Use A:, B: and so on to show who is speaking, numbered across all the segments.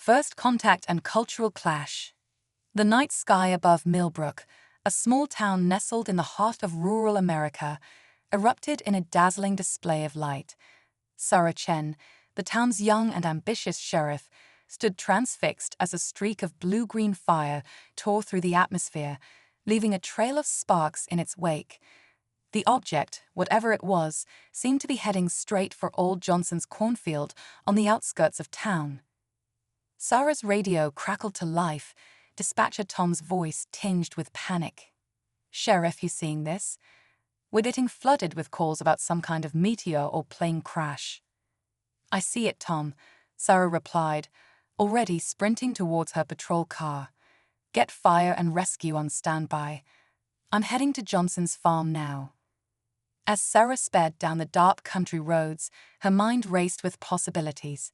A: First contact and cultural clash. The night sky above Millbrook, a small town nestled in the heart of rural America, erupted in a dazzling display of light. Sarah Chen, the town's young and ambitious sheriff, stood transfixed as a streak of blue-green fire tore through the atmosphere, leaving a trail of sparks in its wake. The object, whatever it was, seemed to be heading straight for old Johnson's cornfield on the outskirts of town. Sarah's radio crackled to life, dispatcher Tom's voice tinged with panic. "Sheriff, you seeing this? We're getting flooded with calls about some kind of meteor or plane crash." "I see it, Tom," Sarah replied, already sprinting towards her patrol car. "Get fire and rescue on standby. I'm heading to Johnson's farm now." As Sarah sped down the dark country roads, her mind raced with possibilities.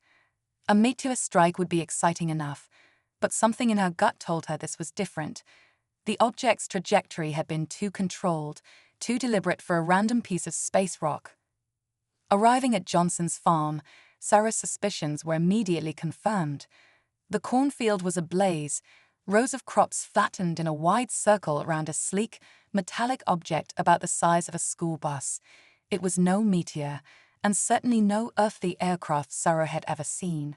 A: A meteor strike would be exciting enough, but something in her gut told her this was different. The object's trajectory had been too controlled, too deliberate for a random piece of space rock. Arriving at Johnson's farm, Sarah's suspicions were immediately confirmed. The cornfield was ablaze, rows of crops flattened in a wide circle around a sleek, metallic object about the size of a school bus. It was no meteor, and certainly no earthly aircraft Sarah had ever seen.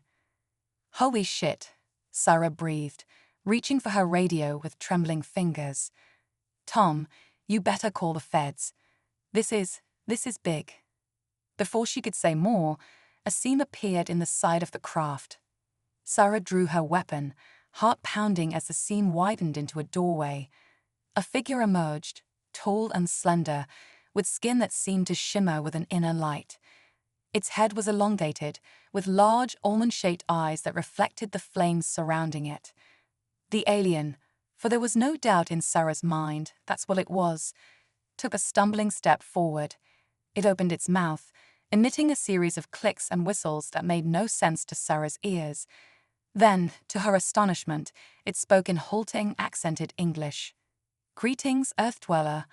A: "Holy shit," Sarah breathed, reaching for her radio with trembling fingers. "Tom, you better call the feds. This is big." Before she could say more, a seam appeared in the side of the craft. Sarah drew her weapon, heart pounding as the seam widened into a doorway. A figure emerged, tall and slender, with skin that seemed to shimmer with an inner light. Its head was elongated, with large, almond-shaped eyes that reflected the flames surrounding it. The alien, for there was no doubt in Sarah's mind that's what it was, took a stumbling step forward. It opened its mouth, emitting a series of clicks and whistles that made no sense to Sarah's ears. Then, to her astonishment, it spoke in halting, accented English. "Greetings, Earth Dweller.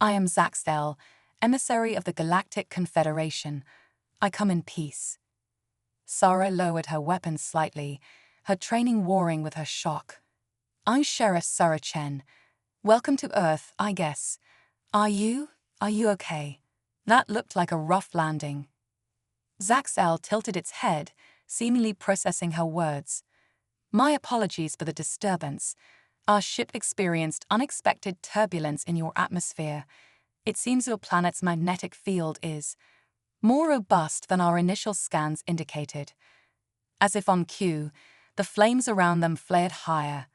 A: I am Zaxel, emissary of the Galactic Confederation. I come in peace." Sarah lowered her weapon slightly, her training warring with her shock. "I'm Sheriff Sarah Chen. Welcome to Earth, I guess. Are you okay?" That looked like a rough landing. Zaxel tilted its head, seemingly processing her words. "My apologies for the disturbance. Our ship experienced unexpected turbulence in your atmosphere. It seems your planet's magnetic field is more robust than our initial scans indicated." As if on cue, the flames around them flared higher.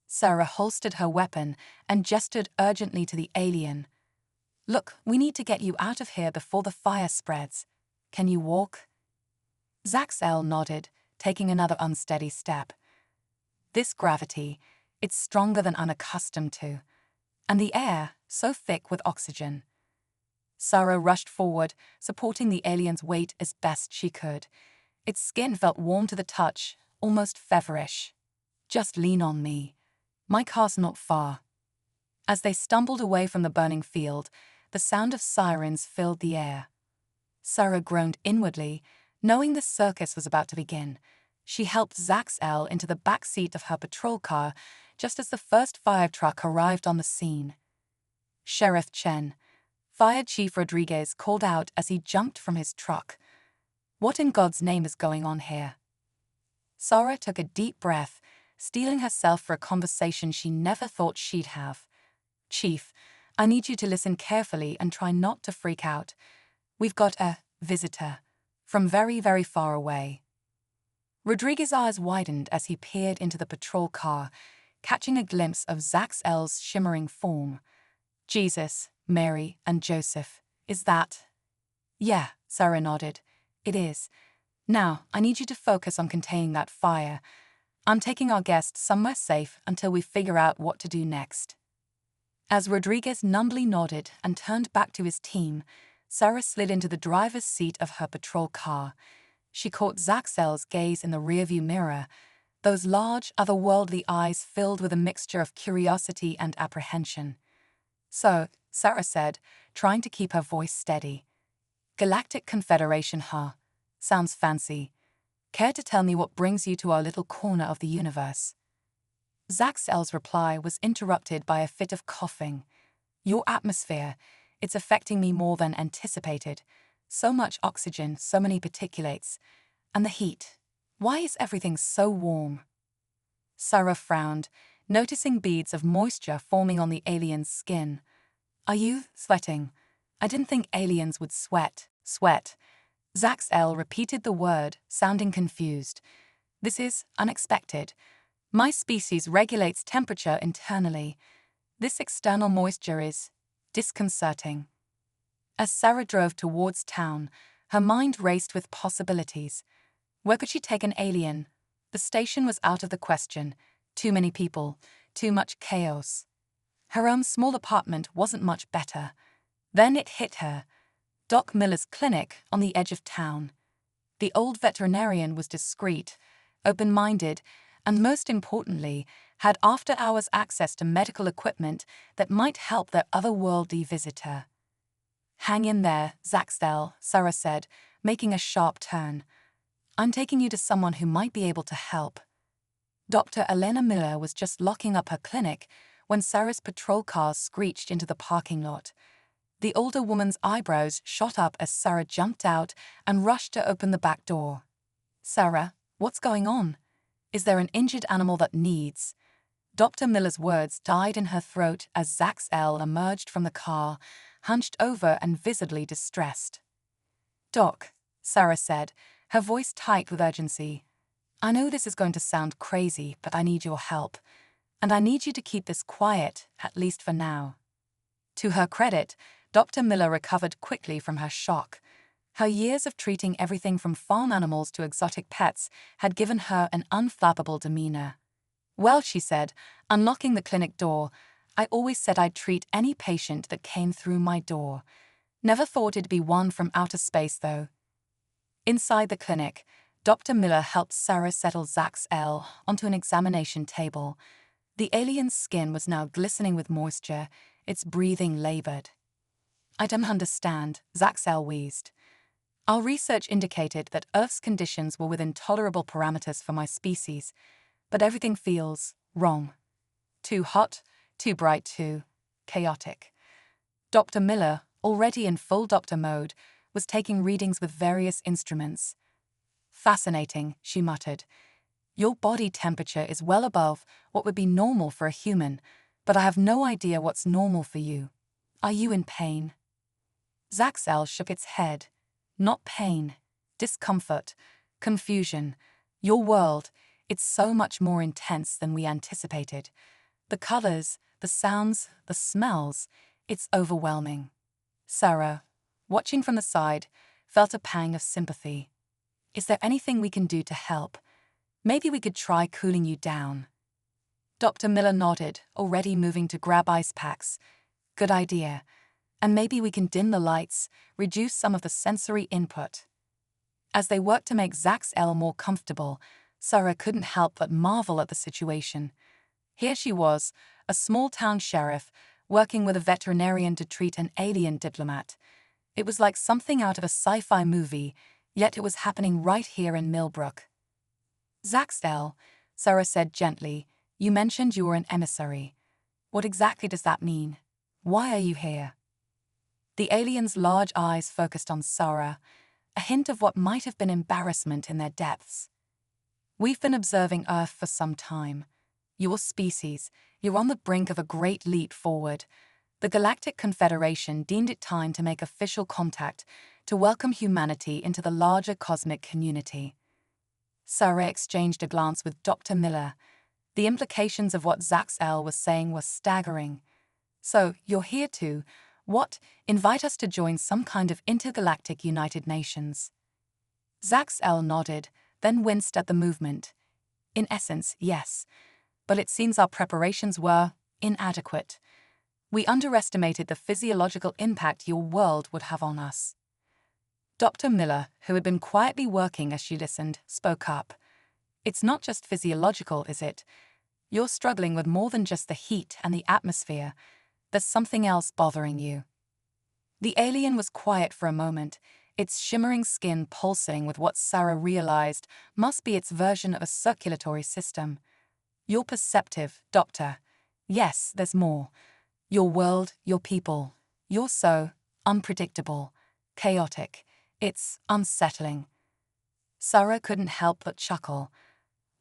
A: Sarah holstered her weapon and gestured urgently to the alien. "Look, we need to get you out of here before the fire spreads. Can you walk?" Zaxel nodded, taking another unsteady step. "This gravity, it's stronger than I'm accustomed to. And the air, so thick with oxygen." Sarah rushed forward, supporting the alien's weight as best she could. Its skin felt warm to the touch, almost feverish. "Just lean on me. My car's not far." As they stumbled away from the burning field, the sound of sirens filled the air. Sarah groaned inwardly, knowing the circus was about to begin. She helped Zaxel into the back seat of her patrol car just as the first fire truck arrived on the scene. "Sheriff Chen," Fire Chief Rodriguez called out as he jumped from his truck. "What in God's name is going on here?" Sarah took a deep breath, steeling herself for a conversation she never thought she'd have. "Chief, I need you to listen carefully and try not to freak out. We've got a visitor from very, very far away." Rodriguez's eyes widened as he peered into the patrol car, catching a glimpse of Zaxel's shimmering form. "Jesus, Mary, and Joseph, is that?" "Yeah," Sarah nodded. "It is. Now, I need you to focus on containing that fire. I'm taking our guest somewhere safe until we figure out what to do next." As Rodriguez numbly nodded and turned back to his team, Sarah slid into the driver's seat of her patrol car. She caught Zaxel's gaze in the rearview mirror, those large, otherworldly eyes filled with a mixture of curiosity and apprehension. "So," Sarah said, trying to keep her voice steady. "Galactic Confederation, huh? Sounds fancy. Care to tell me what brings you to our little corner of the universe? Zaxel's reply was interrupted by a fit of coughing. Your atmosphere, it's affecting me more than anticipated. So much oxygen, so many particulates. And the heat. Why is everything so warm? Sarah frowned, noticing beads of moisture forming on the alien's skin. Are you sweating? I didn't think aliens would sweat. Sweat. Zaxel repeated the word, sounding confused. This is unexpected. My species regulates temperature internally. This external moisture is disconcerting. As Sarah drove towards town, her mind raced with possibilities. Where could she take an alien? The station was out of the question. Too many people, too much chaos. Her own small apartment wasn't much better. Then it hit her. Doc Miller's clinic on the edge of town. The old veterinarian was discreet, open-minded, and most importantly, had after-hours access to medical equipment that might help their otherworldly visitor. Hang in there, Zaxel, Sarah said, making a sharp turn. I'm taking you to someone who might be able to help. Dr. Elena Miller was just locking up her clinic when Sarah's patrol cars screeched into the parking lot. The older woman's eyebrows shot up as Sarah jumped out and rushed to open the back door. Sarah, what's going on? Is there an injured animal that needs? Dr. Miller's words died in her throat as Zaxel emerged from the car, hunched over and visibly distressed. Doc, Sarah said, her voice tight with urgency. I know this is going to sound crazy, but I need your help. And I need you to keep this quiet, at least for now. To her credit, Dr. Miller recovered quickly from her shock. Her years of treating everything from farm animals to exotic pets had given her an unflappable demeanor. Well, she said, unlocking the clinic door, I always said I'd treat any patient that came through my door. Never thought it'd be one from outer space, though. Inside the clinic, Dr. Miller helped Sarah settle Zaxel onto an examination table. The alien's skin was now glistening with moisture, its breathing labored. I don't understand, Zaxel wheezed. Our research indicated that Earth's conditions were within tolerable parameters for my species, but everything feels wrong. Too hot, too bright, too chaotic. Dr. Miller, already in full doctor mode, was taking readings with various instruments. Fascinating, she muttered. Your body temperature is well above what would be normal for a human, but I have no idea what's normal for you. Are you in pain? Zaxel shook its head. Not pain, discomfort, confusion. Your world, it's so much more intense than we anticipated. The colors, the sounds, the smells, it's overwhelming. Sarah, watching from the side, felt a pang of sympathy. Is there anything we can do to help? Maybe we could try cooling you down. Dr. Miller nodded, already moving to grab ice packs. Good idea. And maybe we can dim the lights, reduce some of the sensory input. As they worked to make Zaxel more comfortable, Sarah couldn't help but marvel at the situation. Here she was, a small-town sheriff, working with a veterinarian to treat an alien diplomat. It was like something out of a sci-fi movie, yet it was happening right here in Millbrook. Zaxel, Sarah said gently, you mentioned you were an emissary. What exactly does that mean? Why are you here? The alien's large eyes focused on Sarah, a hint of what might have been embarrassment in their depths. We've been observing Earth for some time. Your species, you're on the brink of a great leap forward. The Galactic Confederation deemed it time to make official contact to welcome humanity into the larger cosmic community. Sarah exchanged a glance with Dr. Miller. The implications of what Zaxel was saying were staggering. So, you're here to, what, invite us to join some kind of intergalactic United Nations? Zaxel nodded, then winced at the movement. In essence, yes. But it seems our preparations were inadequate. We underestimated the physiological impact your world would have on us. Dr. Miller, who had been quietly working as she listened, spoke up. It's not just physiological, is it? You're struggling with more than just the heat and the atmosphere. There's something else bothering you. The alien was quiet for a moment, its shimmering skin pulsing with what Sarah realized must be its version of a circulatory system. You're perceptive, Doctor. Yes, there's more. Your world, your people. You're so unpredictable, chaotic. It's unsettling. Sarah couldn't help but chuckle.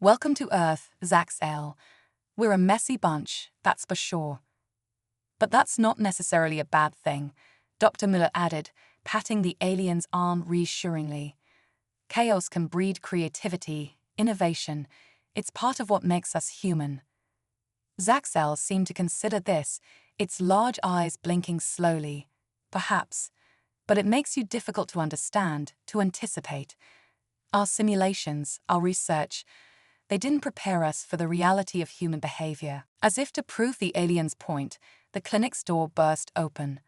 A: Welcome to Earth, Zaxel. We're a messy bunch, that's for sure. But that's not necessarily a bad thing, Dr. Miller added, patting the alien's arm reassuringly. Chaos can breed creativity, innovation. It's part of what makes us human. Zaxel seemed to consider this, its large eyes blinking slowly. Perhaps. But it makes you difficult to understand, to anticipate. Our simulations, our research, they didn't prepare us for the reality of human behavior. As if to prove the alien's point, the clinic's door burst open.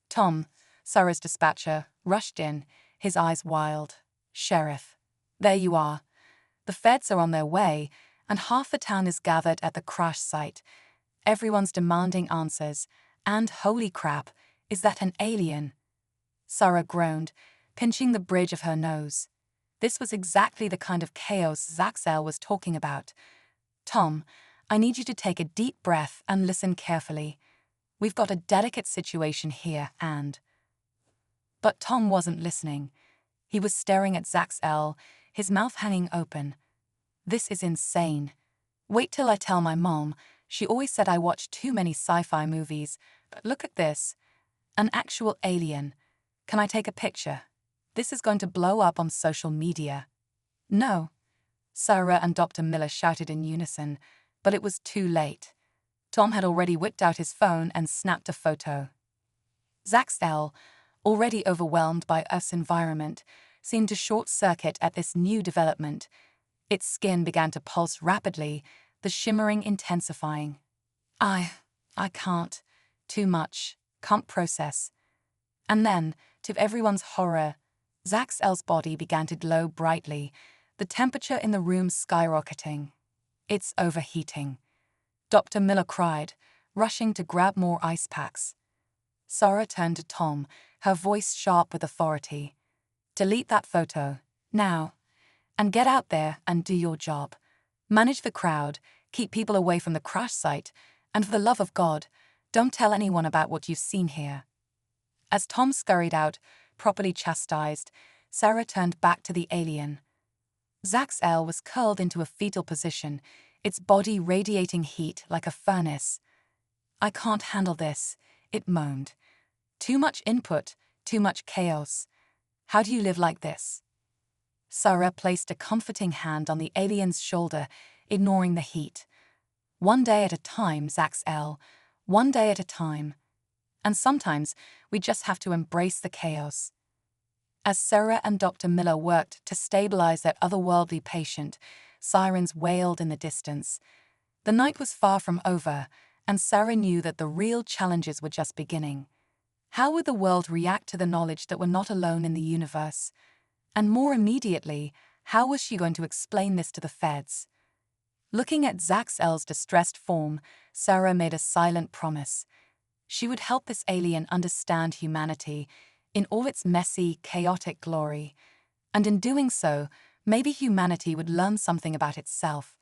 A: Tom, Sarah's dispatcher, rushed in, his eyes wild. Sheriff. There you are. The feds are on their way, and half the town is gathered at the crash site. Everyone's demanding answers, and holy crap, is that an alien? Sarah groaned, pinching the bridge of her nose. This was exactly the kind of chaos Zaxel was talking about. Tom, I need you to take a deep breath and listen carefully. We've got a delicate situation here, and... But Tom wasn't listening. He was staring at Zaxel, his mouth hanging open. This is insane. Wait till I tell my mom. She always said I watched too many sci-fi movies, but look at this. An actual alien. Can I take a picture? This is going to blow up on social media. No. Sarah and Dr. Miller shouted in unison, but it was too late. Tom had already whipped out his phone and snapped a photo. Zaxel, already overwhelmed by Earth's environment, seemed to short-circuit at this new development. Its skin began to pulse rapidly, the shimmering intensifying. I can't. Too much. Can't process. And then, to everyone's horror, Zaxel's body began to glow brightly, the temperature in the room skyrocketing. It's overheating. Dr. Miller cried, rushing to grab more ice packs. Sarah turned to Tom, her voice sharp with authority. Delete that photo, now. And get out there and do your job. Manage the crowd, keep people away from the crash site, and for the love of God, don't tell anyone about what you've seen here. As Tom scurried out, properly chastised, Sarah turned back to the alien. Zaxel was curled into a fetal position, its body radiating heat like a furnace. I can't handle this, it moaned. Too much input, too much chaos. How do you live like this? Sarah placed a comforting hand on the alien's shoulder, ignoring the heat. One day at a time, Zaxel. One day at a time. And sometimes we just have to embrace the chaos. As Sarah and Dr. Miller worked to stabilize their otherworldly patient, sirens wailed in the distance. The night was far from over, and Sarah knew that the real challenges were just beginning. How would the world react to the knowledge that we're not alone in the universe? And more immediately, how was she going to explain this to the feds? Looking at Zaxel's distressed form, Sarah made a silent promise. She would help this alien understand humanity in all its messy, chaotic glory. And in doing so, maybe humanity would learn something about itself.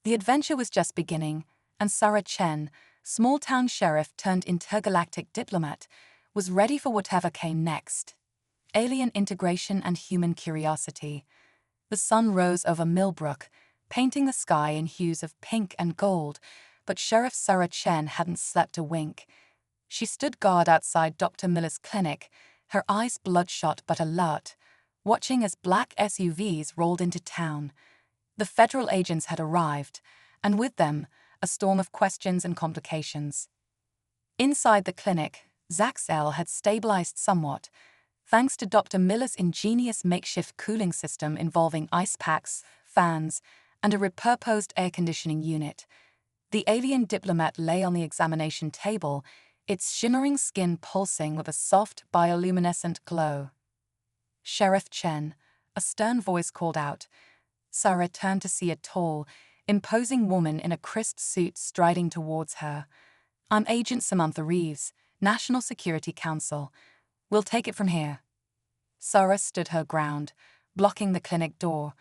A: The adventure was just beginning, and Sarah Chen, small-town sheriff turned intergalactic diplomat, was ready for whatever came next. Alien integration and human curiosity. The sun rose over Millbrook, painting the sky in hues of pink and gold, but Sheriff Sarah Chen hadn't slept a wink. She stood guard outside Dr. Miller's clinic, her eyes bloodshot but alert, watching as black SUVs rolled into town. The federal agents had arrived, and with them, a storm of questions and complications. Inside the clinic, Zaxel had stabilized somewhat, thanks to Dr. Miller's ingenious makeshift cooling system involving ice packs, fans, and a repurposed air conditioning unit. The alien diplomat lay on the examination table, its shimmering skin pulsing with a soft, bioluminescent glow. Sheriff Chen, a stern voice called out. Sarah turned to see a tall, imposing woman in a crisp suit striding towards her. I'm Agent Samantha Reeves, National Security Council. We'll take it from here. Sarah stood her ground, blocking the clinic door.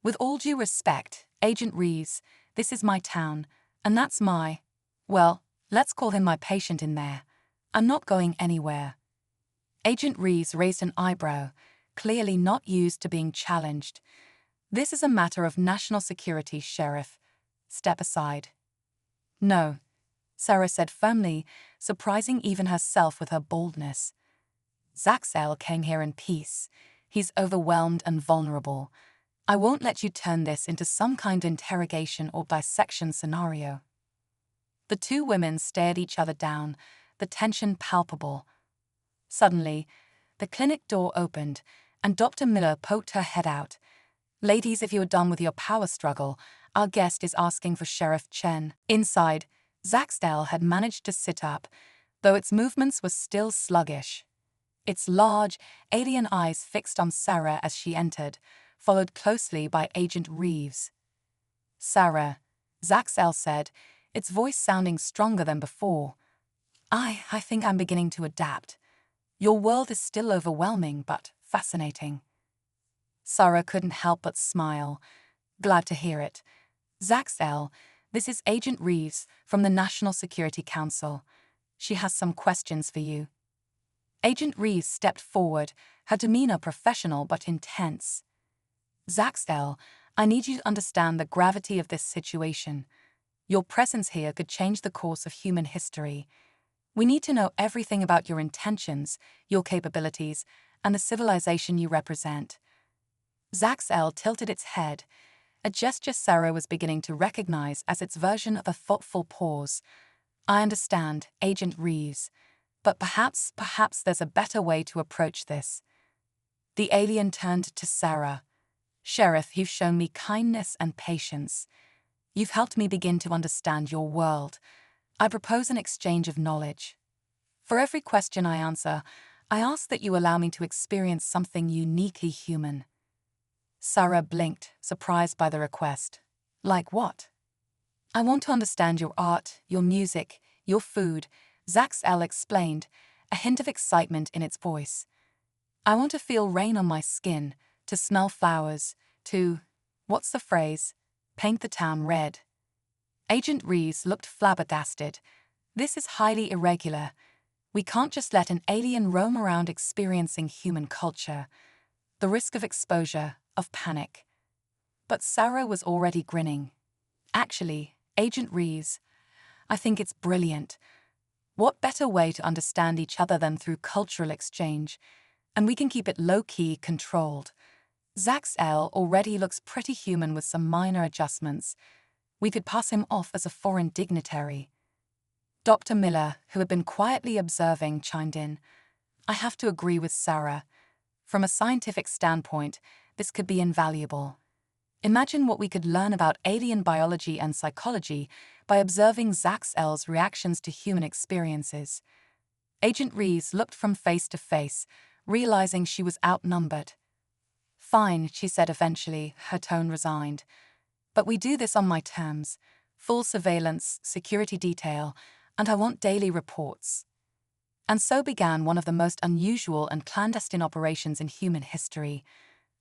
A: With all due respect, Agent Reeves, this is my town, and that's well, let's call him my patient in there. I'm not going anywhere. Agent Reeves raised an eyebrow, clearly not used to being challenged. This is a matter of national security, Sheriff. Step aside. No, Sarah said firmly, surprising even herself with her boldness. Zaxel came here in peace. He's overwhelmed and vulnerable. I won't let you turn this into some kind of interrogation or dissection scenario. The two women stared each other down, the tension palpable. Suddenly, the clinic door opened, and Dr. Miller poked her head out. Ladies, if you are done with your power struggle, our guest is asking for Sheriff Chen. Inside, Zaxdale had managed to sit up, though its movements were still sluggish. Its large, alien eyes fixed on Sarah as she entered, followed closely by Agent Reeves. Sarah, Zaxel said, its voice sounding stronger than before. I think I'm beginning to adapt. Your world is still overwhelming, but fascinating. Sarah couldn't help but smile. Glad to hear it. Zaxel, this is Agent Reeves from the National Security Council. She has some questions for you. Agent Reeves stepped forward, her demeanor professional but intense. Zaxel, I need you to understand the gravity of this situation. Your presence here could change the course of human history. We need to know everything about your intentions, your capabilities, and the civilization you represent. Zaxel tilted its head, a gesture Sarah was beginning to recognize as its version of a thoughtful pause. I understand, Agent Reeves, but perhaps there's a better way to approach this. The alien turned to Sarah. Sheriff, you've shown me kindness and patience. You've helped me begin to understand your world. I propose an exchange of knowledge. For every question I answer, I ask that you allow me to experience something uniquely human. Sarah blinked, surprised by the request. Like what? I want to understand your art, your music, your food, Zaxel explained, a hint of excitement in its voice. I want to feel rain on my skin, to smell flowers, to, what's the phrase, paint the town red. Agent Reeves looked flabbergasted. This is highly irregular. We can't just let an alien roam around experiencing human culture. The risk of exposure, of panic. But Sarah was already grinning. Actually, Agent Reeves, I think it's brilliant. What better way to understand each other than through cultural exchange? And we can keep it low-key, controlled. Zaxel already looks pretty human with some minor adjustments. We could pass him off as a foreign dignitary. Dr. Miller, who had been quietly observing, chimed in. I have to agree with Sarah. From a scientific standpoint, this could be invaluable. Imagine what we could learn about alien biology and psychology by observing Zaxel's reactions to human experiences. Agent Reeves looked from face to face, realizing she was outnumbered. Fine, she said eventually, her tone resigned. But we do this on my terms. Full surveillance, security detail, and I want daily reports. And so began one of the most unusual and clandestine operations in human history.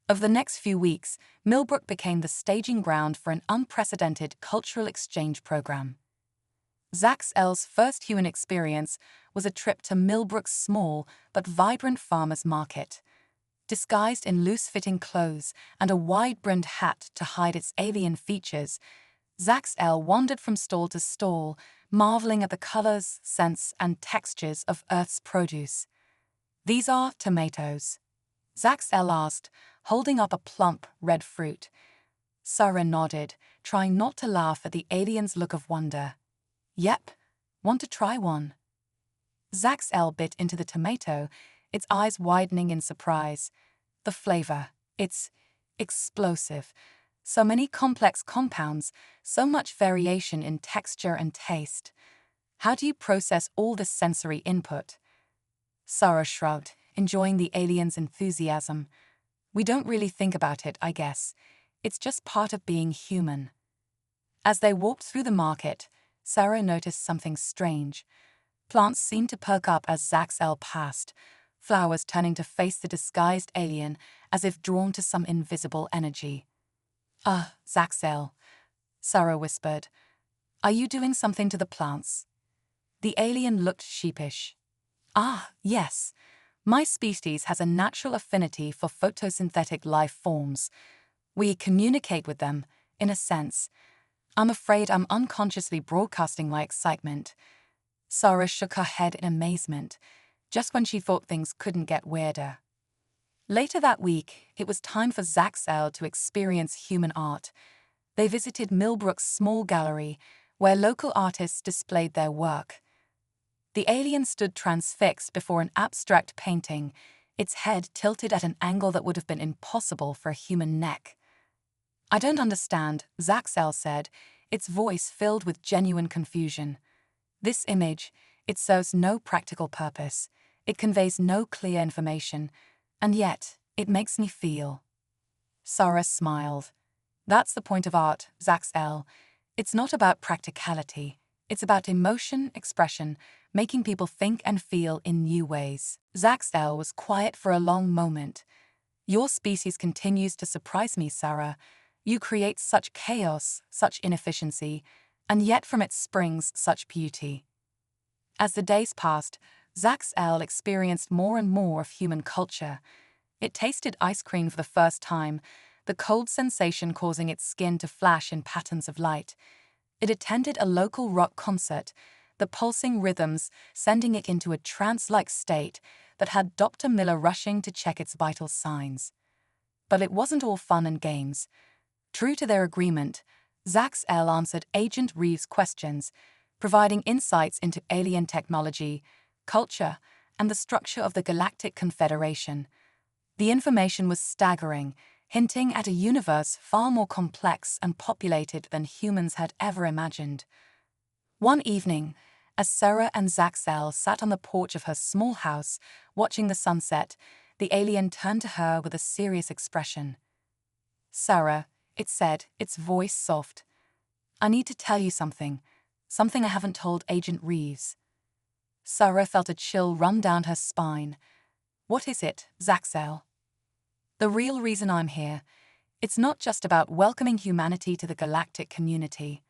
A: Over the next few weeks, Millbrook became the staging ground for an unprecedented cultural exchange program. Zaxel's first human experience was a trip to Millbrook's small but vibrant farmer's market. Disguised in loose-fitting clothes and a wide-brimmed hat to hide its alien features, Zaxel wandered from stall to stall, marveling at the colors, scents, and textures of Earth's produce. These are tomatoes, Zaxel asked, holding up a plump, red fruit. Sarah nodded, trying not to laugh at the alien's look of wonder. Yep, want to try one? Zaxel bit into the tomato, its eyes widening in surprise. The flavor, it's explosive. So many complex compounds, so much variation in texture and taste. How do you process all this sensory input? Sarah shrugged, enjoying the alien's enthusiasm. We don't really think about it, I guess. It's just part of being human. As they walked through the market, Sarah noticed something strange. Plants seemed to perk up as Zaxel passed, flowers turning to face the disguised alien as if drawn to some invisible energy. Zaxel, Sarah whispered. Are you doing something to the plants? The alien looked sheepish. Yes. My species has a natural affinity for photosynthetic life forms. We communicate with them, in a sense. I'm afraid I'm unconsciously broadcasting my excitement. Sarah shook her head in amazement, just when she thought things couldn't get weirder. Later that week, it was time for Zaxel to experience human art. They visited Millbrook's small gallery, where local artists displayed their work. The alien stood transfixed before an abstract painting, its head tilted at an angle that would have been impossible for a human neck. I don't understand, Zaxel said, its voice filled with genuine confusion. This image, it serves no practical purpose. It conveys no clear information, and yet it makes me feel. Sarah smiled. That's the point of art, Zaxel. It's not about practicality. It's about emotion, expression, making people think and feel in new ways. Zaxel was quiet for a long moment. Your species continues to surprise me, Sarah. You create such chaos, such inefficiency, and yet from it springs such beauty. As the days passed, Zaxel experienced more and more of human culture. It tasted ice cream for the first time, the cold sensation causing its skin to flash in patterns of light. It attended a local rock concert, the pulsing rhythms sending it into a trance-like state that had Dr. Miller rushing to check its vital signs. But it wasn't all fun and games. True to their agreement, Zaxel answered Agent Reeves' questions, providing insights into alien technology, culture, and the structure of the Galactic Confederation. The information was staggering, hinting at a universe far more complex and populated than humans had ever imagined. One evening, as Sarah and Zaxel sat on the porch of her small house, watching the sunset, the alien turned to her with a serious expression. Sarah, it said, its voice soft. I need to tell you something I haven't told Agent Reeves. Sarah felt a chill run down her spine. What is it, Zaxel? The real reason I'm here, it's not just about welcoming humanity to the galactic community.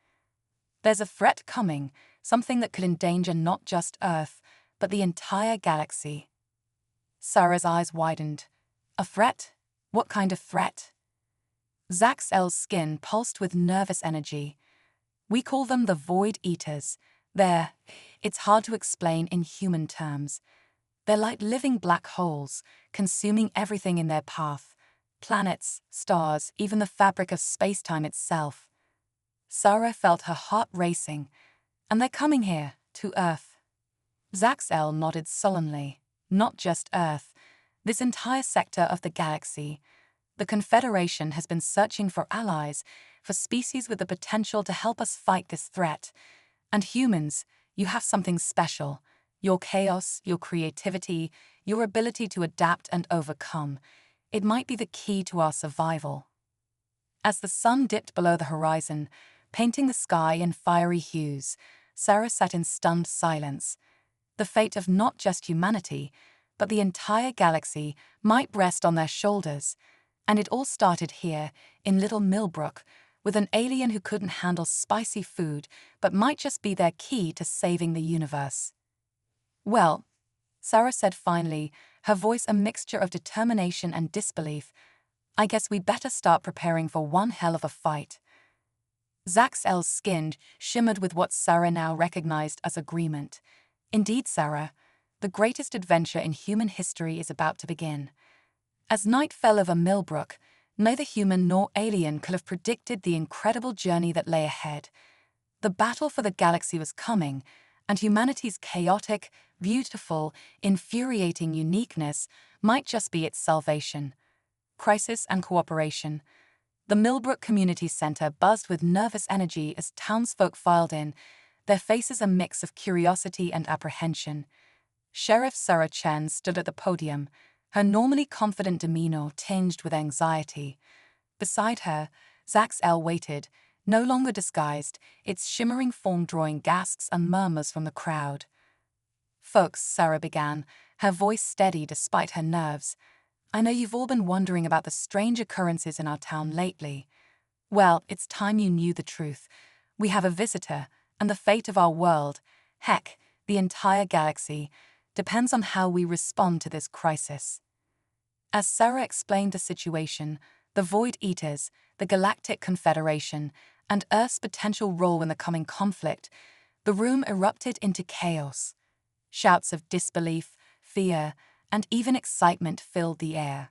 A: There's a threat coming, something that could endanger not just Earth, but the entire galaxy. Sarah's eyes widened. A threat? What kind of threat? Zaxel's skin pulsed with nervous energy. We call them the Void Eaters. It's hard to explain in human terms. They're like living black holes, consuming everything in their path. Planets, stars, even the fabric of space-time itself. Sarah felt her heart racing. And they're coming here, to Earth. Zaxel nodded sullenly. Not just Earth. This entire sector of the galaxy. The Confederation has been searching for allies, for species with the potential to help us fight this threat. And humans, you have something special. Your chaos, your creativity, your ability to adapt and overcome. It might be the key to our survival. As the sun dipped below the horizon, painting the sky in fiery hues, Sarah sat in stunned silence. The fate of not just humanity, but the entire galaxy might rest on their shoulders. And it all started here, in Little Millbrook, with an alien who couldn't handle spicy food, but might just be their key to saving the universe. Well, Sarah said finally, her voice a mixture of determination and disbelief, I guess we'd better start preparing for one hell of a fight. Zaxel's skin shimmered with what Sarah now recognized as agreement. Indeed, Sarah, the greatest adventure in human history is about to begin. As night fell over Millbrook, neither human nor alien could have predicted the incredible journey that lay ahead. The battle for the galaxy was coming, and humanity's chaotic, beautiful, infuriating uniqueness might just be its salvation. Crisis and cooperation. The Millbrook Community Center buzzed with nervous energy as townsfolk filed in, their faces a mix of curiosity and apprehension. Sheriff Sarah Chen stood at the podium, her normally confident demeanor tinged with anxiety. Beside her, Zaxel waited, no longer disguised, its shimmering form drawing gasps and murmurs from the crowd. Folks, Sarah began, her voice steady despite her nerves. "I know you've all been wondering about the strange occurrences in our town lately. Well, it's time you knew the truth. We have a visitor, and the fate of our world, heck, the entire galaxy, depends on how we respond to this crisis." As Sarah explained the situation, the Void Eaters, the Galactic Confederation, and Earth's potential role in the coming conflict, the room erupted into chaos. Shouts of disbelief, fear, and even excitement filled the air.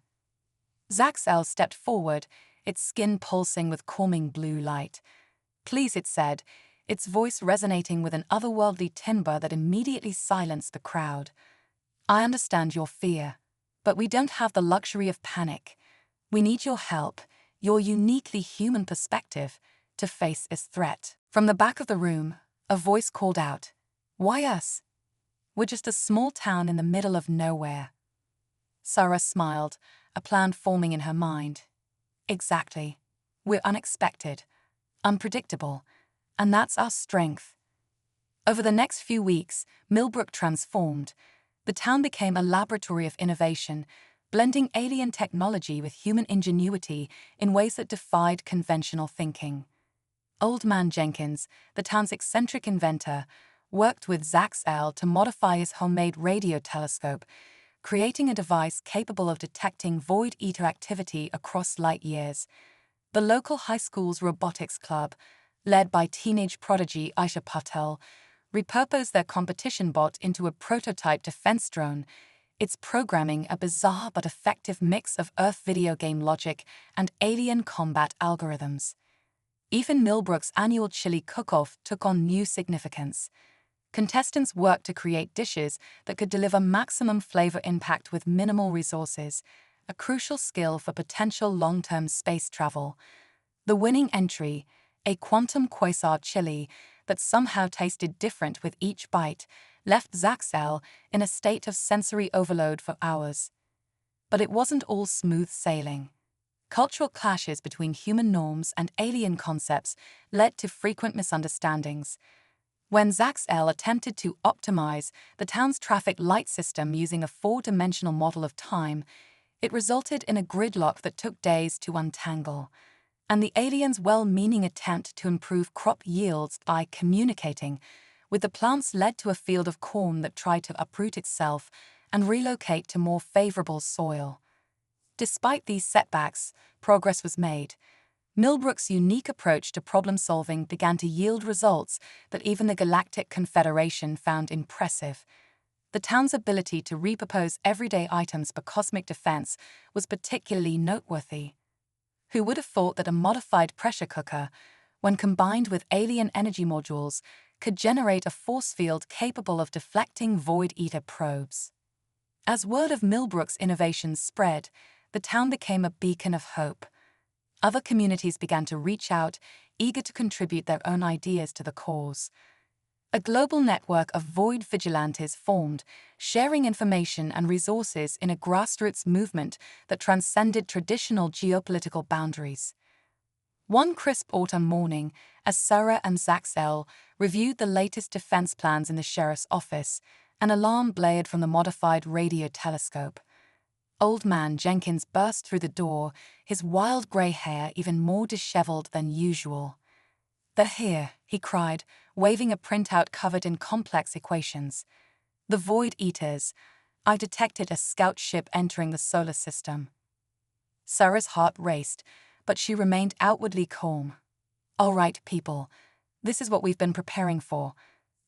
A: Zaxel stepped forward, its skin pulsing with calming blue light. "Please," it said, its voice resonating with an otherworldly timbre that immediately silenced the crowd. "I understand your fear, but we don't have the luxury of panic. We need your help, your uniquely human perspective, to face this threat." From the back of the room, a voice called out, "Why us? We're just a small town in the middle of nowhere." Sarah smiled, a plan forming in her mind. "Exactly. We're unexpected, unpredictable, and that's our strength." Over the next few weeks, Millbrook transformed. The town became a laboratory of innovation, blending alien technology with human ingenuity in ways that defied conventional thinking. Old Man Jenkins, the town's eccentric inventor, worked with Zaxel to modify his homemade radio telescope, creating a device capable of detecting Void Eater activity across light years. The local high school's robotics club, led by teenage prodigy Aisha Patel, repurposed their competition bot into a prototype defense drone, its programming a bizarre but effective mix of Earth video game logic and alien combat algorithms. Even Millbrook's annual chili cook-off took on new significance. Contestants worked to create dishes that could deliver maximum flavor impact with minimal resources, a crucial skill for potential long-term space travel. The winning entry, a quantum quasar chili that somehow tasted different with each bite, left Zaxel in a state of sensory overload for hours. But it wasn't all smooth sailing. Cultural clashes between human norms and alien concepts led to frequent misunderstandings. When Zaxel attempted to optimize the town's traffic light system using a four-dimensional model of time, it resulted in a gridlock that took days to untangle. And the aliens' well-meaning attempt to improve crop yields by communicating with the plants led to a field of corn that tried to uproot itself and relocate to more favorable soil. Despite these setbacks, progress was made. Millbrook's unique approach to problem-solving began to yield results that even the Galactic Confederation found impressive. The town's ability to repurpose everyday items for cosmic defense was particularly noteworthy. Who would have thought that a modified pressure cooker, when combined with alien energy modules, could generate a force field capable of deflecting Void Eater probes? As word of Millbrook's innovations spread, the town became a beacon of hope. Other communities began to reach out, eager to contribute their own ideas to the cause. A global network of Void vigilantes formed, sharing information and resources in a grassroots movement that transcended traditional geopolitical boundaries. One crisp autumn morning, as Sarah and Zaxel reviewed the latest defense plans in the sheriff's office, an alarm blared from the modified radio telescope. Old Man Jenkins burst through the door, his wild grey hair even more disheveled than usual. "They're here," he cried, waving a printout covered in complex equations. "The Void Eaters. I detected a scout ship entering the solar system." Sarah's heart raced, but she remained outwardly calm. "All right, people. This is what we've been preparing for.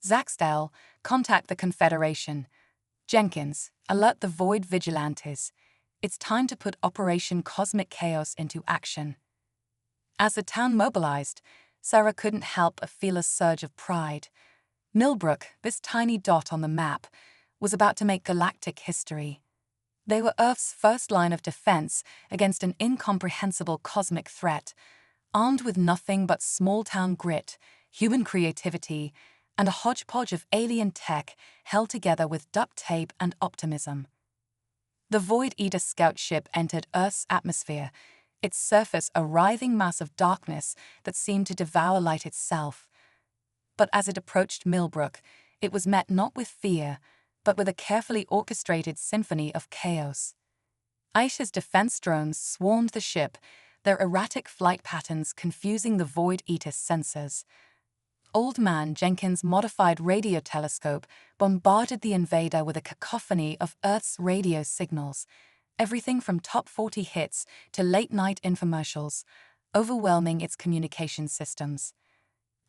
A: Zaxel, contact the Confederation. Jenkins, alert the Void vigilantes. It's time to put Operation Cosmic Chaos into action." As the town mobilized, Sarah couldn't help but feel a surge of pride. Millbrook, this tiny dot on the map, was about to make galactic history. They were Earth's first line of defense against an incomprehensible cosmic threat, armed with nothing but small-town grit, human creativity, and a hodgepodge of alien tech held together with duct tape and optimism. The Void Eater scout ship entered Earth's atmosphere, its surface a writhing mass of darkness that seemed to devour light itself. But as it approached Millbrook, it was met not with fear, but with a carefully orchestrated symphony of chaos. Aisha's defense drones swarmed the ship, their erratic flight patterns confusing the Void Eater's sensors. Old Man Jenkins' modified radio telescope bombarded the invader with a cacophony of Earth's radio signals, everything from top 40 hits to late-night infomercials, overwhelming its communication systems.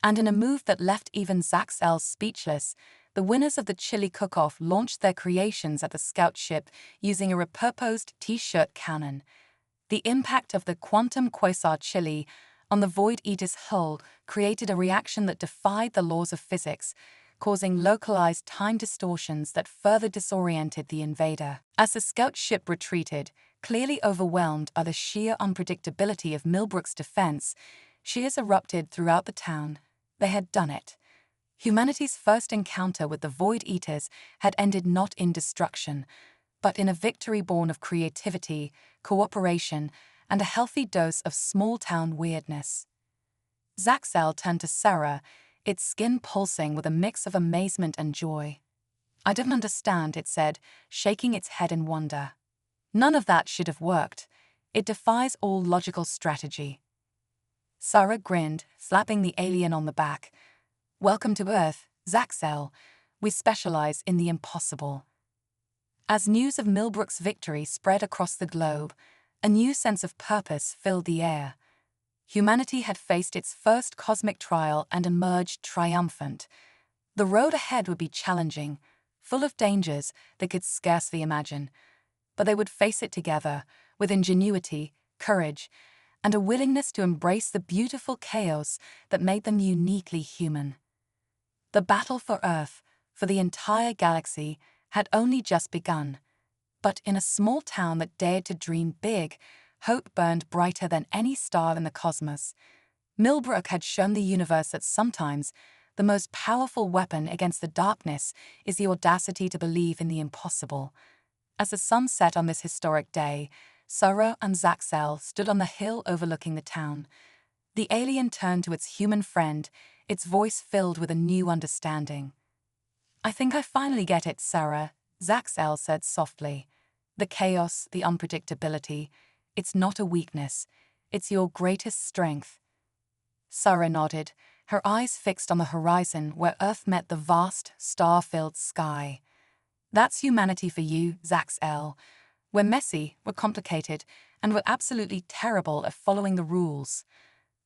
A: And in a move that left even Zaxel speechless, the winners of the chili cook-off launched their creations at the scout ship using a repurposed T-shirt cannon. The impact of the quantum quasar chili on the Void Eater's hull created a reaction that defied the laws of physics, causing localized time distortions that further disoriented the invader. As the scout ship retreated, clearly overwhelmed by the sheer unpredictability of Millbrook's defense, cheers erupted throughout the town. They had done it. Humanity's first encounter with the Void Eaters had ended not in destruction, but in a victory born of creativity, cooperation, and a healthy dose of small-town weirdness. Zaxel turned to Sarah, its skin pulsing with a mix of amazement and joy. "I don't understand," it said, shaking its head in wonder. "None of that should have worked. It defies all logical strategy." Sarah grinned, slapping the alien on the back. "Welcome to Earth, Zaxel. We specialize in the impossible." As news of Millbrook's victory spread across the globe, a new sense of purpose filled the air. Humanity had faced its first cosmic trial and emerged triumphant. The road ahead would be challenging, full of dangers they could scarcely imagine, but they would face it together, with ingenuity, courage, and a willingness to embrace the beautiful chaos that made them uniquely human. The battle for Earth, for the entire galaxy, had only just begun. But in a small town that dared to dream big, hope burned brighter than any star in the cosmos. Millbrook had shown the universe that sometimes the most powerful weapon against the darkness is the audacity to believe in the impossible. As the sun set on this historic day, Sarah and Zaxel stood on the hill overlooking the town. The alien turned to its human friend, its voice filled with a new understanding. "I think I finally get it, Sarah," Zaxel said softly. "The chaos, the unpredictability, it's not a weakness. It's your greatest strength." Sarah nodded, her eyes fixed on the horizon where Earth met the vast, star-filled sky. "That's humanity for you, Zaxel. We're messy, we're complicated, and we're absolutely terrible at following the rules.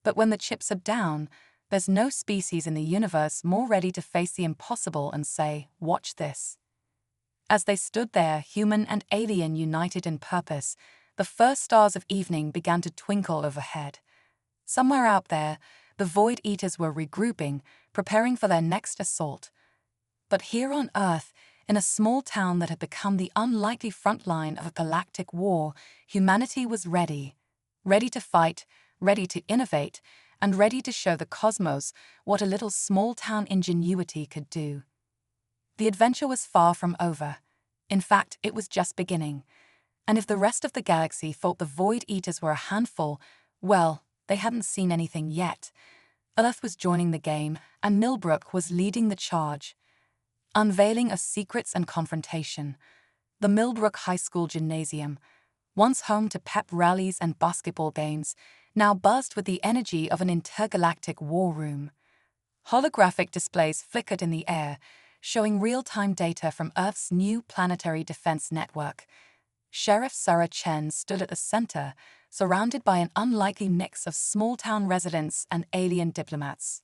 A: But when the chips are down, there's no species in the universe more ready to face the impossible and say, 'Watch this.'" As they stood there, human and alien united in purpose, the first stars of evening began to twinkle overhead. Somewhere out there, the Void Eaters were regrouping, preparing for their next assault. But here on Earth, in a small town that had become the unlikely front line of a galactic war, humanity was ready. Ready to fight, ready to innovate, and ready to show the cosmos what a little small-town ingenuity could do. The adventure was far from over. In fact, it was just beginning. And if the rest of the galaxy thought the Void Eaters were a handful, well, they hadn't seen anything yet. Earth was joining the game, and Millbrook was leading the charge. Unveiling of secrets and confrontation. The Millbrook High School Gymnasium, once home to pep rallies and basketball games, now buzzed with the energy of an intergalactic war room. Holographic displays flickered in the air, showing real-time data from Earth's new planetary defense network. Sheriff Sarah Chen stood at the center, surrounded by an unlikely mix of small-town residents and alien diplomats.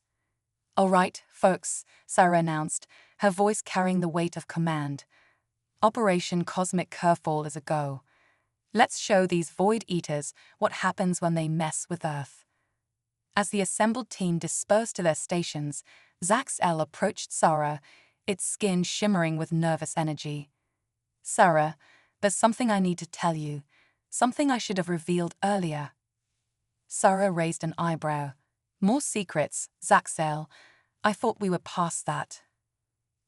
A: "All right, folks," Sarah announced, her voice carrying the weight of command. "Operation Cosmic Curveball is a go. Let's show these Void Eaters what happens when they mess with Earth." As the assembled team dispersed to their stations, Zaxel approached Sarah, its skin shimmering with nervous energy. "Sarah, there's something I need to tell you, something I should have revealed earlier." Sarah raised an eyebrow. "More secrets, Zaxel. I thought we were past that."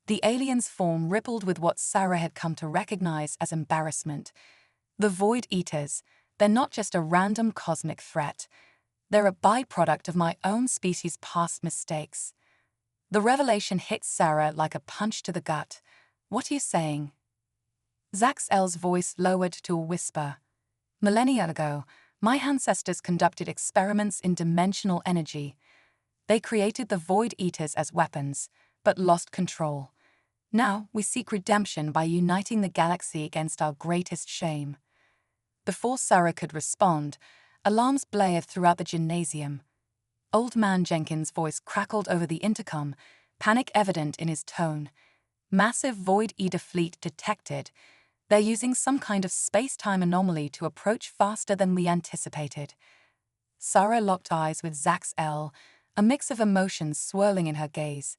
A: The alien's form rippled with what Sarah had come to recognize as embarrassment. The Void Eaters, they're not just a random cosmic threat. They're a byproduct of my own species' past mistakes. The revelation hit Sarah like a punch to the gut. What are you saying? Zaxel's voice lowered to a whisper. Millennia ago, my ancestors conducted experiments in dimensional energy. They created the Void Eaters as weapons, but lost control. Now we seek redemption by uniting the galaxy against our greatest shame. Before Sarah could respond, alarms blared throughout the gymnasium. Old Man Jenkins' voice crackled over the intercom, panic evident in his tone. Massive Void Eater fleet detected. They're using some kind of space-time anomaly to approach faster than we anticipated. Sarah locked eyes with Zaxel, a mix of emotions swirling in her gaze.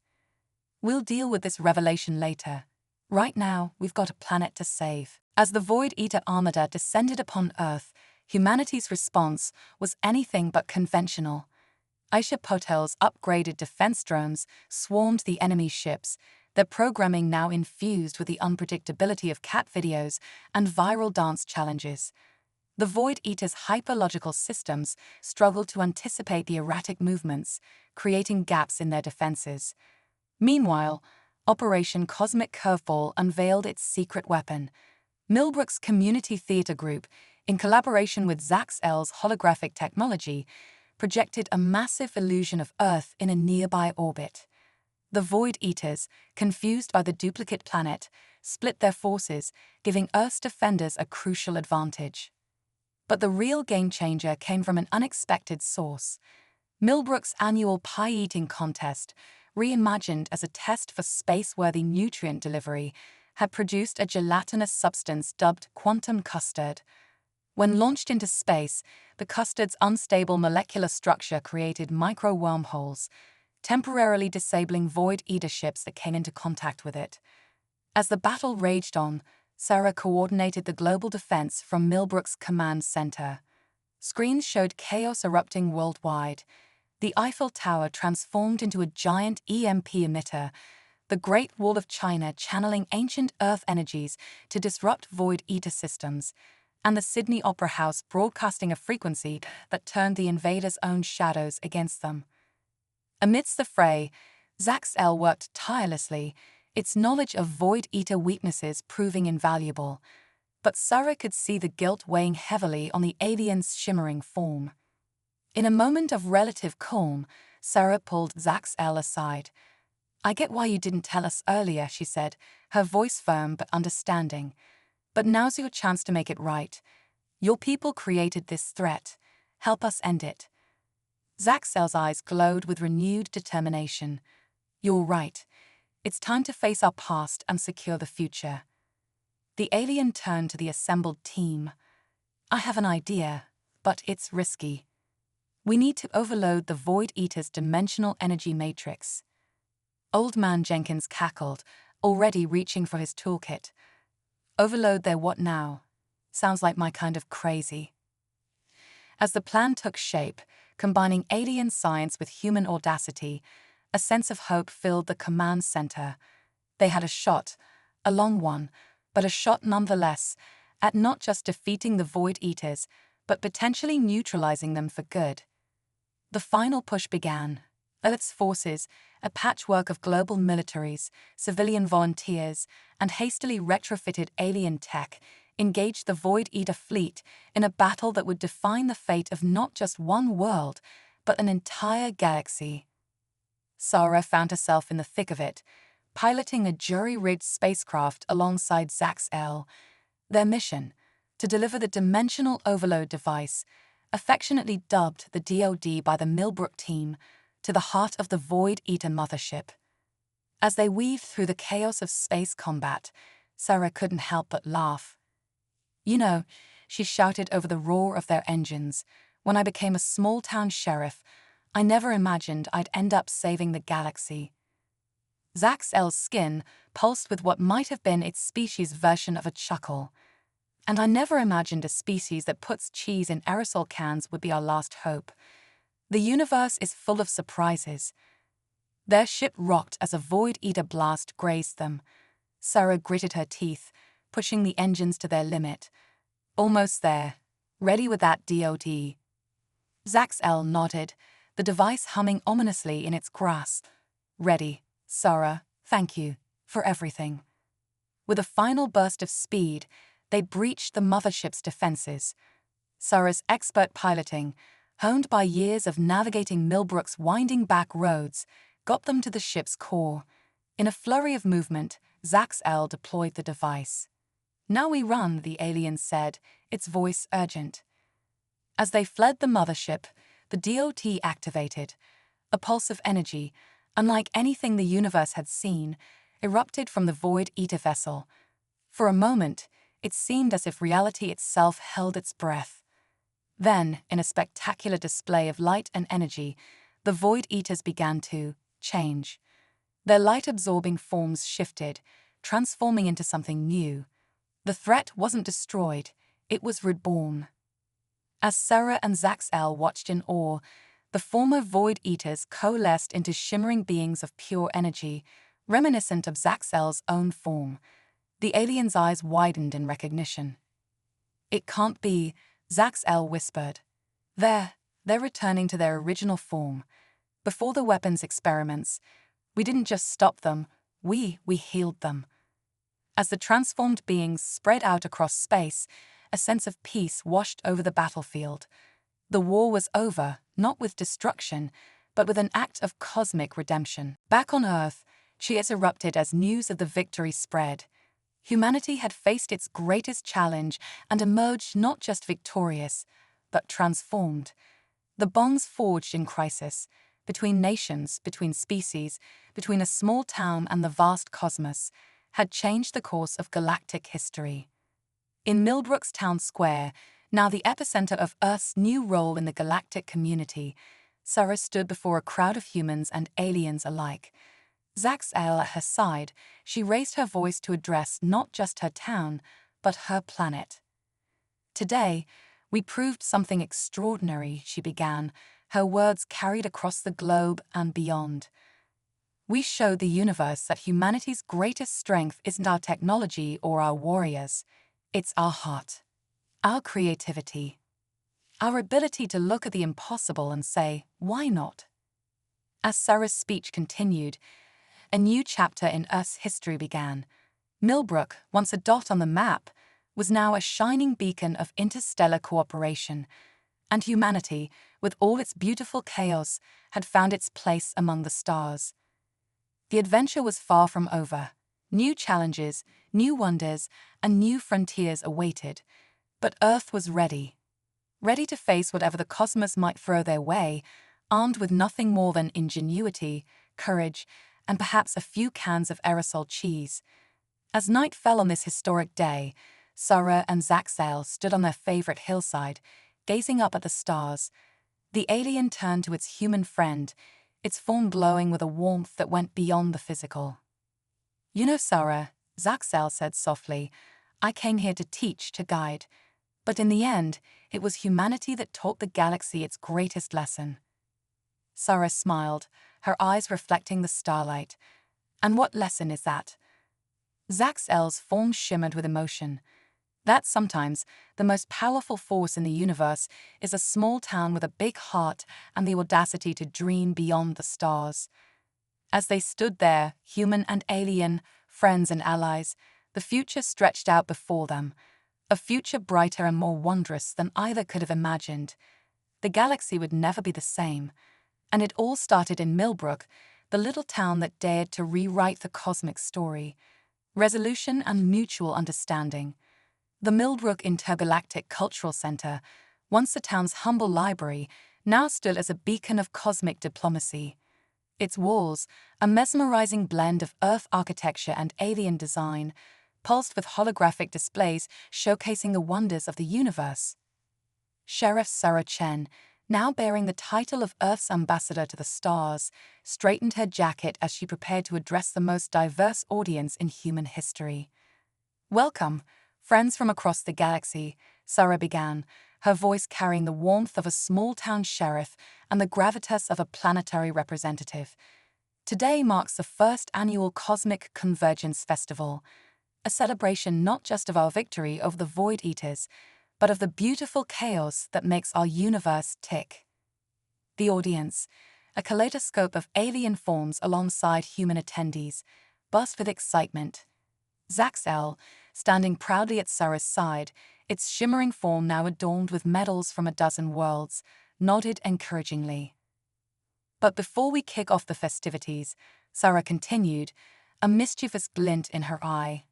A: We'll deal with this revelation later. Right now, we've got a planet to save. As the Void Eater Armada descended upon Earth, humanity's response was anything but conventional. HFY's upgraded defense drones swarmed the enemy ships, their programming now infused with the unpredictability of cat videos and viral dance challenges. The Void Eater's hyperlogical systems struggled to anticipate the erratic movements, creating gaps in their defenses. Meanwhile, Operation Cosmic Curveball unveiled its secret weapon. Millbrook's Community Theater Group, in collaboration with Zaxel's holographic technology, projected a massive illusion of Earth in a nearby orbit. The Void Eaters, confused by the duplicate planet, split their forces, giving Earth's defenders a crucial advantage. But the real game-changer came from an unexpected source. Millbrook's annual pie-eating contest, reimagined as a test for space-worthy nutrient delivery, had produced a gelatinous substance dubbed quantum custard. When launched into space, the custard's unstable molecular structure created micro-wormholes, temporarily disabling Void Eater ships that came into contact with it. As the battle raged on, Sarah coordinated the global defense from Millbrook's command center. Screens showed chaos erupting worldwide. The Eiffel Tower transformed into a giant EMP emitter, the Great Wall of China channeling ancient Earth energies to disrupt Void Eater systems, and the Sydney Opera House broadcasting a frequency that turned the invaders' own shadows against them. Amidst the fray, Zaxel worked tirelessly, its knowledge of Void Eater weaknesses proving invaluable. But Sarah could see the guilt weighing heavily on the alien's shimmering form. In a moment of relative calm, Sarah pulled Zaxel aside. "I get why you didn't tell us earlier," she said, her voice firm but understanding. "But now's your chance to make it right. Your people created this threat. Help us end it." Zaxel's eyes glowed with renewed determination. "You're right. It's time to face our past and secure the future." The alien turned to the assembled team. "I have an idea, but it's risky. We need to overload the Void Eater's dimensional energy matrix." Old Man Jenkins cackled, already reaching for his toolkit. "Overload their what now? Sounds like my kind of crazy." As the plan took shape, combining alien science with human audacity, a sense of hope filled the command center. They had a shot, a long one, but a shot nonetheless, at not just defeating the Void Eaters, but potentially neutralizing them for good. The final push began. Earth's forces, a patchwork of global militaries, civilian volunteers, and hastily retrofitted alien tech, engaged the Void Eater fleet in a battle that would define the fate of not just one world, but an entire galaxy. Sarah found herself in the thick of it, piloting a jury-rigged spacecraft alongside Zaxel. Their mission, to deliver the dimensional overload device, affectionately dubbed the DoD by the Millbrook team, to the heart of the Void Eater mothership. As they weaved through the chaos of space combat, Sarah couldn't help but laugh. "You know," she shouted over the roar of their engines, "when I became a small-town sheriff, I never imagined I'd end up saving the galaxy." Zaxel's skin pulsed with what might have been its species' version of a chuckle. "And I never imagined a species that puts cheese in aerosol cans would be our last hope. The universe is full of surprises." Their ship rocked as a Void Eater blast grazed them. Sarah gritted her teeth, pushing the engines to their limit. "Almost there. Ready with that, DoD." Zaxel nodded, the device humming ominously in its grasp. "Ready, Sarah. Thank you for everything." With a final burst of speed, they breached the mothership's defenses. Sarah's expert piloting, honed by years of navigating Millbrook's winding back roads, got them to the ship's core. In a flurry of movement, Zaxel deployed the device. "Now we run," the alien said, its voice urgent. As they fled the mothership, the DOT activated. A pulse of energy, unlike anything the universe had seen, erupted from the Void Eater vessel. For a moment, it seemed as if reality itself held its breath. Then, in a spectacular display of light and energy, the Void Eaters began to change. Their light-absorbing forms shifted, transforming into something new. The threat wasn't destroyed, it was reborn. As Sarah and Zaxel watched in awe, the former Void Eaters coalesced into shimmering beings of pure energy, reminiscent of Zaxel's own form. The alien's eyes widened in recognition. "It can't be," Zaxel whispered. They're returning to their original form. Before the weapons experiments, we didn't just stop them, we healed them." As the transformed beings spread out across space, a sense of peace washed over the battlefield. The war was over, not with destruction, but with an act of cosmic redemption. Back on Earth, cheers erupted as news of the victory spread. Humanity had faced its greatest challenge and emerged not just victorious, but transformed. The bonds forged in crisis, between nations, between species, between a small town and the vast cosmos, had changed the course of galactic history. In Millbrook's town square, now the epicenter of Earth's new role in the galactic community, Sarah stood before a crowd of humans and aliens alike. Zaxel at her side, she raised her voice to address not just her town, but her planet. "Today, we proved something extraordinary," she began, her words carried across the globe and beyond. "We showed the universe that humanity's greatest strength isn't our technology or our warriors. It's our heart, our creativity, our ability to look at the impossible and say, why not?" As Sarah's speech continued, a new chapter in Earth's history began. Millbrook, once a dot on the map, was now a shining beacon of interstellar cooperation, and humanity, with all its beautiful chaos, had found its place among the stars. The adventure was far from over. New challenges, new wonders, and new frontiers awaited. But Earth was ready. Ready to face whatever the cosmos might throw their way, armed with nothing more than ingenuity, courage, and perhaps a few cans of aerosol cheese. As night fell on this historic day, Sarah and Zaxel stood on their favorite hillside, gazing up at the stars. The alien turned to its human friend, its form glowing with a warmth that went beyond the physical. "You know, Sarah," Zaxel said softly, "I came here to teach, to guide. But in the end, it was humanity that taught the galaxy its greatest lesson." Sarah smiled, her eyes reflecting the starlight. "And what lesson is that?" Zaxel's form shimmered with emotion. "That sometimes the most powerful force in the universe is a small town with a big heart and the audacity to dream beyond the stars." As they stood there, human and alien, friends and allies, the future stretched out before them, a future brighter and more wondrous than either could have imagined. The galaxy would never be the same, and it all started in Millbrook, the little town that dared to rewrite the cosmic story. Resolution and mutual understanding. The Millbrook Intergalactic Cultural Center, once the town's humble library, now stood as a beacon of cosmic diplomacy. Its walls, a mesmerizing blend of Earth architecture and alien design, pulsed with holographic displays showcasing the wonders of the universe. Sheriff Sarah Chen, now bearing the title of Earth's ambassador to the stars, straightened her jacket as she prepared to address the most diverse audience in human history. "Welcome, friends from across the galaxy," Sarah began, her voice carrying the warmth of a small-town sheriff and the gravitas of a planetary representative. "Today marks the first annual Cosmic Convergence Festival, a celebration not just of our victory over the Void Eaters, but of the beautiful chaos that makes our universe tick." The audience, a kaleidoscope of alien forms alongside human attendees, buzzed with excitement. Zaxel, standing proudly at Sarah's side, its shimmering form now adorned with medals from a dozen worlds, nodded encouragingly. But before we kick off the festivities, Sarah continued, a mischievous glint in her eye,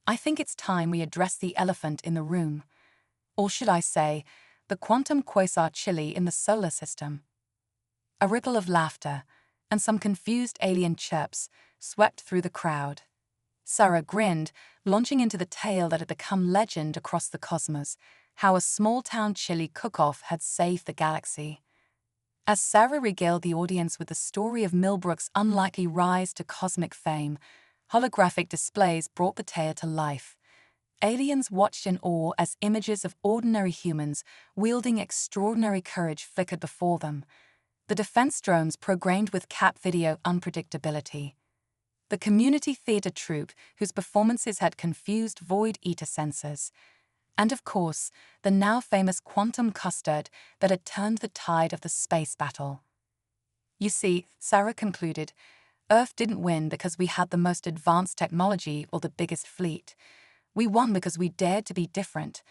A: I think it's time we address the elephant in the room. Or should I say, the quantum quasar chili in the solar system. A ripple of laughter, and some confused alien chirps, swept through the crowd. Sarah grinned, launching into the tale that had become legend across the cosmos, how a small-town chili cook-off had saved the galaxy. As Sarah regaled the audience with the story of Millbrook's unlikely rise to cosmic fame, holographic displays brought the tale to life. Aliens watched in awe as images of ordinary humans wielding extraordinary courage flickered before them. The defense drones programmed with cap video unpredictability. The community theater troupe whose performances had confused void eater sensors. And of course, the now famous quantum custard that had turned the tide of the space battle. You see, Sarah concluded, Earth didn't win because we had the most advanced technology or the biggest fleet. We won because we dared to be different,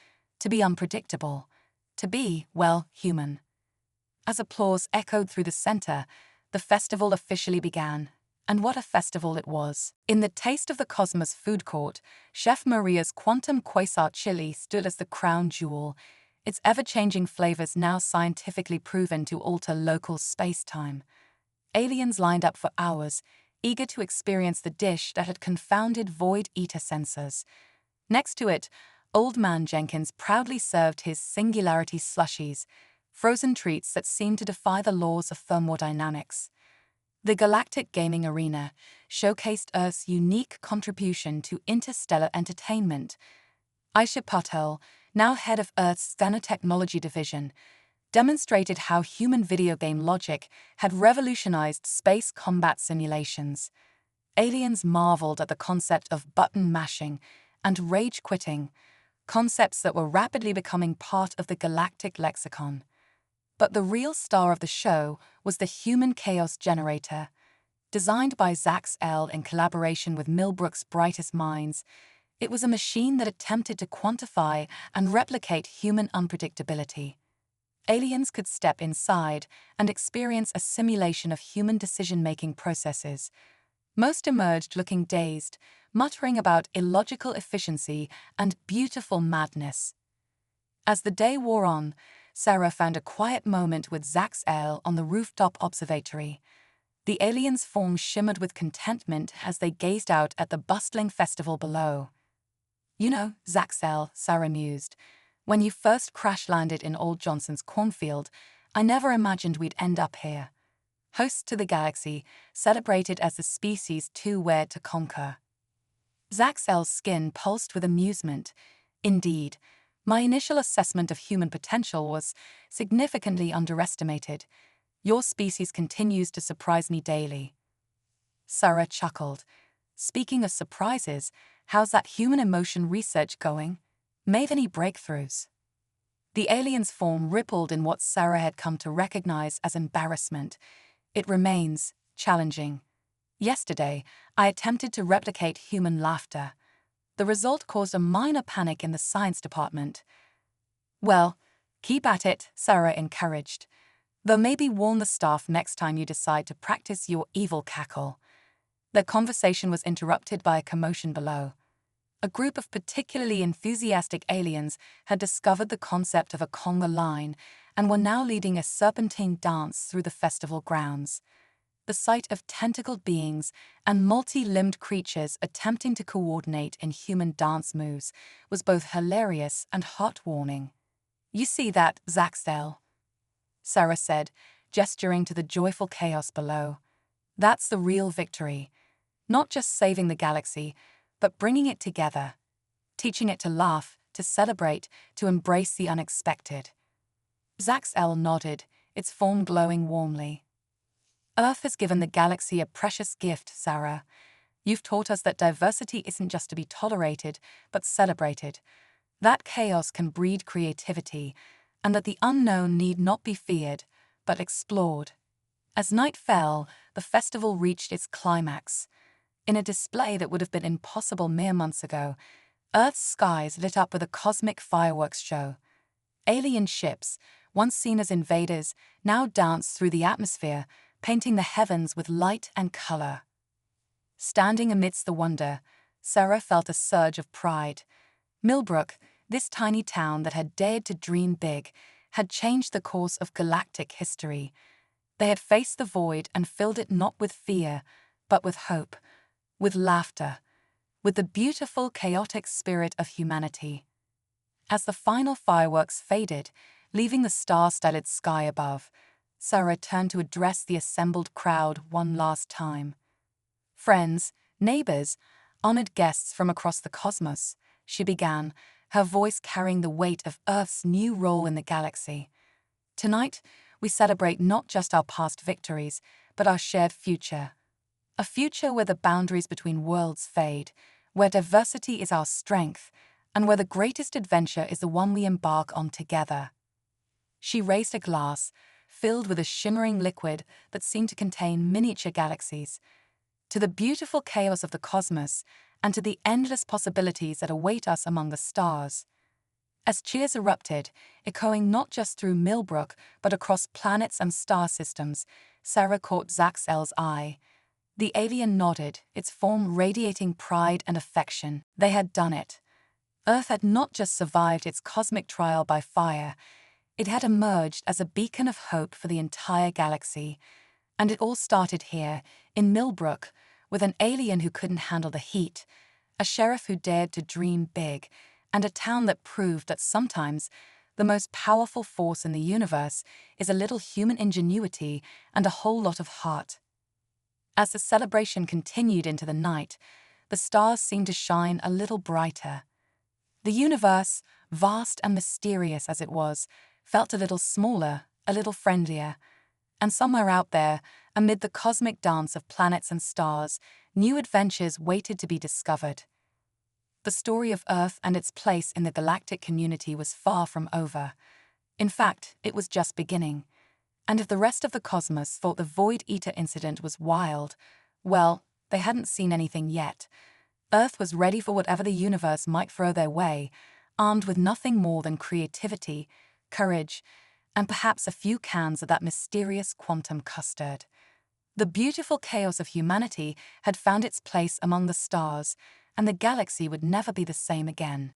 A: to be unpredictable, to be, well, human. As applause echoed through the center, the festival officially began. And what a festival it was. In the Taste of the Cosmos food court, Chef Maria's Quantum Quasar chili stood as the crown jewel, its ever-changing flavors now scientifically proven to alter local space-time. Aliens lined up for hours, eager to experience the dish that had confounded void eater sensors. Next to it, Old Man Jenkins proudly served his singularity slushies, frozen treats that seemed to defy the laws of thermodynamics. The Galactic Gaming Arena showcased Earth's unique contribution to interstellar entertainment. Aisha Patel, now head of Earth's Nanotechnology Division, demonstrated how human video game logic had revolutionized space combat simulations. Aliens marveled at the concept of button mashing and rage quitting, concepts that were rapidly becoming part of the galactic lexicon. But the real star of the show was the Human Chaos Generator. Designed by Zaxel in collaboration with Millbrook's brightest minds, it was a machine that attempted to quantify and replicate human unpredictability. Aliens could step inside and experience a simulation of human decision-making processes. Most emerged looking dazed, muttering about illogical efficiency and beautiful madness. As the day wore on, Sarah found a quiet moment with Zaxel on the rooftop observatory. The aliens' forms shimmered with contentment as they gazed out at the bustling festival below. You know, Zaxel, Sarah mused, when you first crash-landed in Old Johnson's cornfield, I never imagined we'd end up here. Hosts to the galaxy, celebrated as the species too weird to conquer. Zaxel's skin pulsed with amusement. Indeed, my initial assessment of human potential was significantly underestimated. Your species continues to surprise me daily. Sarah chuckled. Speaking of surprises, how's that human emotion research going? Made any breakthroughs? The alien's form rippled in what Sarah had come to recognize as embarrassment. It remains challenging. Yesterday, I attempted to replicate human laughter. The result caused a minor panic in the science department. Well, keep at it, Sarah encouraged. Though maybe warn the staff next time you decide to practice your evil cackle. Their conversation was interrupted by a commotion below. A group of particularly enthusiastic aliens had discovered the concept of a conga line and were now leading a serpentine dance through the festival grounds. The sight of tentacled beings and multi-limbed creatures attempting to coordinate in human dance moves was both hilarious and heart-warming. You see that, Zaxel? Sarah said, gesturing to the joyful chaos below. That's the real victory. Not just saving the galaxy, but bringing it together. Teaching it to laugh, to celebrate, to embrace the unexpected. Zaxel nodded, its form glowing warmly. Earth has given the galaxy a precious gift, Sarah. You've taught us that diversity isn't just to be tolerated, but celebrated. That chaos can breed creativity, and that the unknown need not be feared, but explored. As night fell, the festival reached its climax. In a display that would have been impossible mere months ago, Earth's skies lit up with a cosmic fireworks show. Alien ships, once seen as invaders, now danced through the atmosphere, painting the heavens with light and color. Standing amidst the wonder, Sarah felt a surge of pride. Millbrook, this tiny town that had dared to dream big, had changed the course of galactic history. They had faced the void and filled it not with fear, but with hope, with laughter, with the beautiful, chaotic spirit of humanity. As the final fireworks faded, leaving the star-studded sky above, Sarah turned to address the assembled crowd one last time. Friends, neighbors, honored guests from across the cosmos, she began, her voice carrying the weight of Earth's new role in the galaxy. Tonight, we celebrate not just our past victories, but our shared future. A future where the boundaries between worlds fade, where diversity is our strength, and where the greatest adventure is the one we embark on together. She raised a glass, filled with a shimmering liquid that seemed to contain miniature galaxies. To the beautiful chaos of the cosmos, and to the endless possibilities that await us among the stars. As cheers erupted, echoing not just through Millbrook, but across planets and star systems, Sarah caught Zaxel's eye. The alien nodded, its form radiating pride and affection. They had done it. Earth had not just survived its cosmic trial by fire, it had emerged as a beacon of hope for the entire galaxy. And it all started here, in Millbrook, with an alien who couldn't handle the heat, a sheriff who dared to dream big, and a town that proved that sometimes the most powerful force in the universe is a little human ingenuity and a whole lot of heart. As the celebration continued into the night, the stars seemed to shine a little brighter. The universe, vast and mysterious as it was, felt a little smaller, a little friendlier. And somewhere out there, amid the cosmic dance of planets and stars, new adventures waited to be discovered. The story of Earth and its place in the galactic community was far from over. In fact, it was just beginning. And if the rest of the cosmos thought the Void Eater incident was wild, well, they hadn't seen anything yet. Earth was ready for whatever the universe might throw their way, armed with nothing more than creativity, courage, and perhaps a few cans of that mysterious quantum custard. The beautiful chaos of humanity had found its place among the stars, and the galaxy would never be the same again.